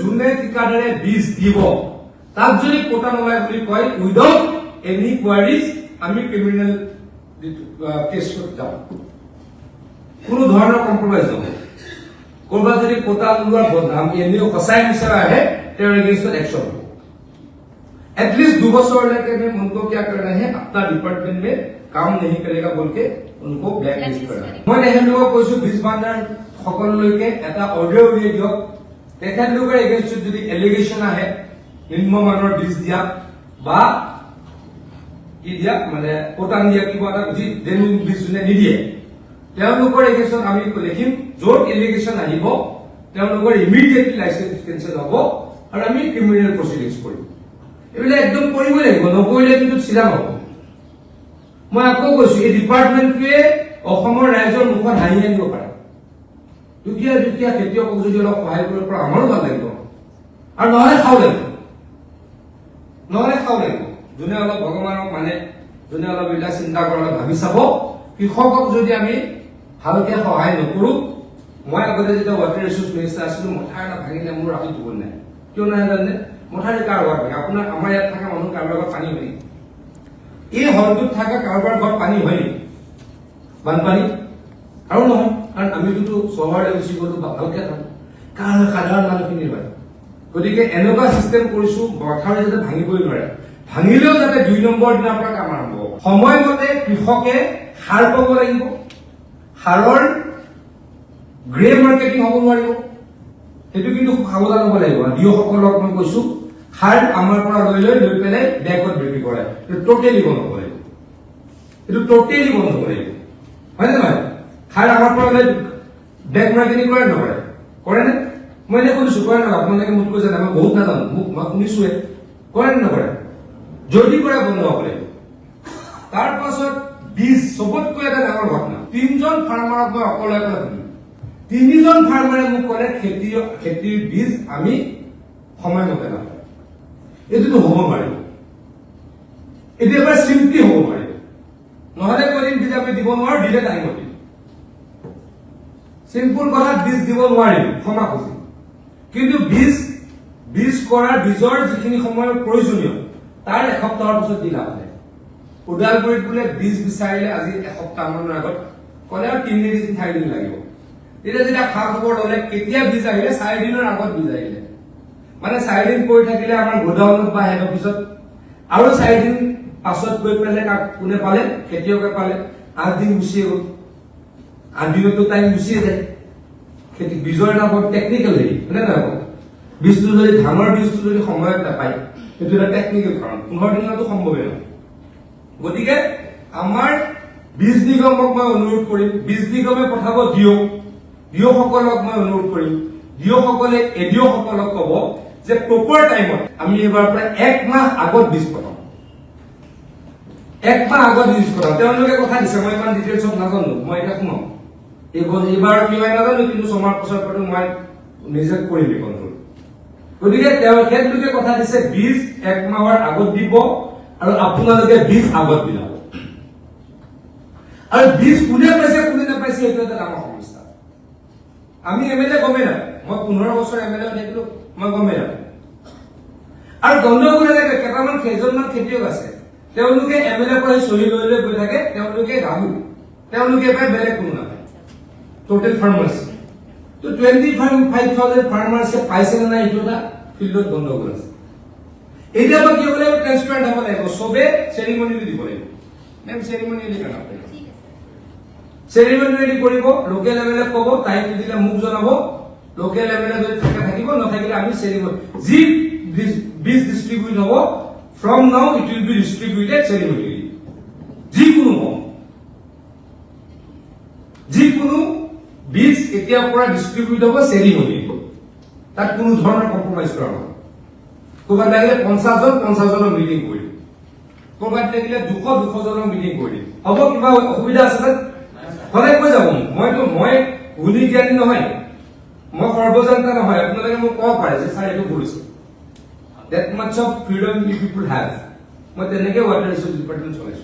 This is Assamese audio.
যোনে ঠিকাদাৰে বীজ দিব তাক যদি কোটা নলয় বুলি কয় উইদাউট এনি কোৱাৰিজ আমি ক্ৰিমিনেল কেছত যাওঁ কোনো ধৰণৰ কম্প্ৰমাইজ নহয় কৰবাত যদি কোটা লোৱাৰ বদনাম এনেও সঁচাই বিচাৰ আহে তেওঁৰ এগেইনষ্টত একশ্যন হ'ব एटलीस्ट 2 बছৰ লৈকে मैं उनको क्या करना है अपना डिपार्टमेंट में काम नहीं करेगा बोल के उनको ब्लैक लिस्ट करना मैं তেখেতলোকক কৈছো বীজ ভাণ্ডাৰ সকললৈকে এটা অৰ্ডাৰ উলিয়াই দিয়ক তেখেতলোকৰ এগেইনষ্টত যদি এলিগেশন আহে নিম্নমানৰ বীজ দিয়া বা কি দিয়া মানে কোটান দিয়া কিবা এটা যদি জেনুইন বীজ নিদিয়ে তেওঁলোকৰ এগেইনষ্টত আমি লিখিম য'ত এলিগেশন আহিব তেওঁলোকৰ ইমিডিয়েটলি লাইসেন্স কেনসেল হ'ব আৰু আমি ক্ৰিমিনেল প্ৰসিডিংছ কৰিম এবিলে একদম কৰিব লাগিব নকৰিলে কিন্তু চিধা হ'ব মই আকৌ কৈছো এই ডিপাৰ্টমেণ্টটোৱে অসমৰ ৰাইজৰ মুখত হাঁহি আনিব পাৰে দুখীয়া খেতিয়কক যদি অলপ সহায় কৰিব পৰা আমাৰো ভাল লাগিব আৰু নহলে খাও লাগিব যোনে অলপ ভগৱানক মানে যোনে অলপ এইবিলাক চিন্তা কৰা ভাবি চাব কৃষকক যদি আমি ভালকে সহায় নকৰো মই আগতে যেতিয়া ৱাটাৰ ৰিচোৰ্চ মিনিষ্টাৰ আছিলো মথা এটা ভাঙিলে মোৰ ৰাতি টোপনি নাই কিয় নাই জানে মথাৰি কাৰোবাৰ আপোনাৰ আমাৰ ইয়াত থকা মানুহ কাৰোবাৰ পানী হয় এই হলটোত থকা কাৰোবাৰ ঘৰত পানী হয় বানপানী আৰু নহয় কাৰণ আমিতো চহৰলৈ গুচি গলো ভালকে থাকো কাৰণ সাধাৰণ মানুহখিনি হয় গতিকে এনেকুৱা চিষ্টেম কৰিছো মথাৰি যাতে ভাঙিবই নোৱাৰে ভাঙিলেও যাতে 2 নম্বৰ দিনৰ পৰা কাম আৰম্ভ হ'ব সময়মতে কৃষকে সাৰ পাব লাগিব সাৰৰ গ্ৰে মাৰ্কেটিং হ'ব নোৱাৰিব সেইটো কিন্তু সাৱধান হ'ব লাগিব দিয়সকলক মই কৈছো সাৰ আমাৰ পৰা লৈ পেলাই বেগত বিক্ৰী কৰে এইটো টোটেলি বন্ধ হ'ব লাগিব হয় নে নহয় সাৰ আমাৰ পৰা লৈ বেগ মাৰ্কেটিং কৰে নকৰে কৰে নে মই এনে শুনিছো কৰে নহয় আপোনালোকে মোক কৈছে মই বহুত নাজানো মই শুনিছোৱে কৰে নে নকৰে যদি কৰে বন্ধ হ'ব লাগিব তাৰ পাছত বীজ চবতকৈ এটা ডাঙৰ ঘটনা 3জন ফাৰ্মাৰক মই অকলে শুনিলো 3জন ফাৰ্মাৰে মোক ক'লে খেতিৰ বীজ আমি সময়মতে নাপাওঁ এইটো হ'ব পাৰিব এইটো এবাৰ চিম্পলি হ'ব পাৰিব নহলে কৰিম বীজ আমি দিব নোৱাৰো দিলে টাইম দিম চিম্পল কথা বীজ দিব নোৱাৰিম ক্ষমা খুজিম কিন্তু বীজ কৰাৰ বীজৰ যিখিনি সময়ৰ প্ৰয়োজনীয় তাৰ এসপ্তাহৰ পিছত দিলা হয় ওদালগুৰিত বোলে বীজ বিচাৰিলে আজি এসপ্তাহ মানৰ আগত ক'লে আৰু 3 দিন 4 দিন লাগিব যেতিয়া খা খবৰ ললে কেতিয়া বীজ আহিলে 4 দিনৰ আগত বীজ আহিলে মানে 4 দিন পৰি থাকিলে আমাৰ গোডাউনত বা হেড অফিচত আৰু 4 দিন পাছত গৈ পেলাই কোনে পালে খেতিয়কে পালে 8 দিন গুচিয়ে গ'ল 8 দিনতো টাইম গুচিয়ে যায় খেতি বীজৰ এটা বহুত টেকনিকেল হেৰি হয়নে নহয় বীজটো যদি ধানৰ বীজটো যদি সময়ত নাপায় সেইটো এটা টেকনিকেল কাৰণ 15 দিনতো সম্ভৱেই নহয় গতিকে আমাৰ বীজ নিগমক মই অনুৰোধ কৰিম বীজ নিগমে পঠাব দিয়সকলক মই অনুৰোধ কৰিম দিয়সকলে এডিঅসকলক ক'ব যে প্ৰপাৰ টাইমত আমি এবাৰ পৰা 1 মাহ আগত বীজ পঠাম 1 মাহ আগত বীজ পঠাম তেওঁলোকে কথা দিছে মই ইমান ডিটেইলছত নাজানো মই এটা শুনাম এইবাৰ কি হয় নাজানো কিন্তু ছমাহ পিছৰ পৰা মই নিজে কৰিম কণ্ট্ৰল গতিকে তেওঁলোকে কথা দিছে বীজ 1 মাহৰ আগত দিব আৰু আপোনালোকে বীজ আগত বিলাব আৰু বীজ কোনে পাইছে কোনে নাপাইছে এইটো এটা ডাঙৰ সমস্যা আমি এমএলএ গমে না মই 15 বছৰ এমএলএ থাকিলো মই গমে না আৰু গণ্ডগোল লাগে কেইটামান কেইজনমান খেতিয়ক আছে তেওঁলোকে এমএলএ পৰা চলি লৈ গৈ থাকে তেওঁলোকে গাবু তেওঁলোকে পাই বেলেগ কোনো নাপায় টোটেল ফাৰ্মাৰ্স তো 25000 ফাৰ্মাৰ্সে পাইছে না এইটো এটা ফিল্ডত গণ্ডগোল আছে এতিয়া বা কি হ'লে ট্ৰান্সপাৰেন্ট হ'ব লাগিব সবে সেৰিমনি দিব লাগিব মেম সেৰিমনি লিখা নাপায় সেৰিমনি কৰিব লোকেল এমএলএ ক'ব টাইম দিলে মোক জনাব লোকেল এমএলএ যদি থাকিব নাথাকিলে আমি সেৰিমনি যি বীজ ডিস্ট্ৰিবিউট হ'ব ফ্ৰম নাও ইট উইল বি ডিস্ট্ৰিবিউটেড সেৰিমনি যিকোনো বীজ এতিয়াৰ পৰা ডিস্ট্ৰিবিউট হ'ব সেৰিমনি তাত কোনো ধৰণৰ কম্প্ৰমাইজ কৰা নহয় ক'ৰবাত লাগিলে 50 জনৰ মিটিং কৰিম ক'ৰবাত লাগিলে 200 জনৰ মিটিং কৰিম হ'ব কিবা অসুবিধা আছে তাত হলে কৈ যাব মই গুণী জ্ঞানী নহয় মই সৰ্বজান্তা নহয় আপোনালোকে মোক ক'ব পাৰে যে ছাৰ এইটো কৰিছো that much of freedom you people have মই তেনেকে ৱাটাৰ ৰিচোৰ্চ ডিপাৰ্টমেণ্ট চলাইছো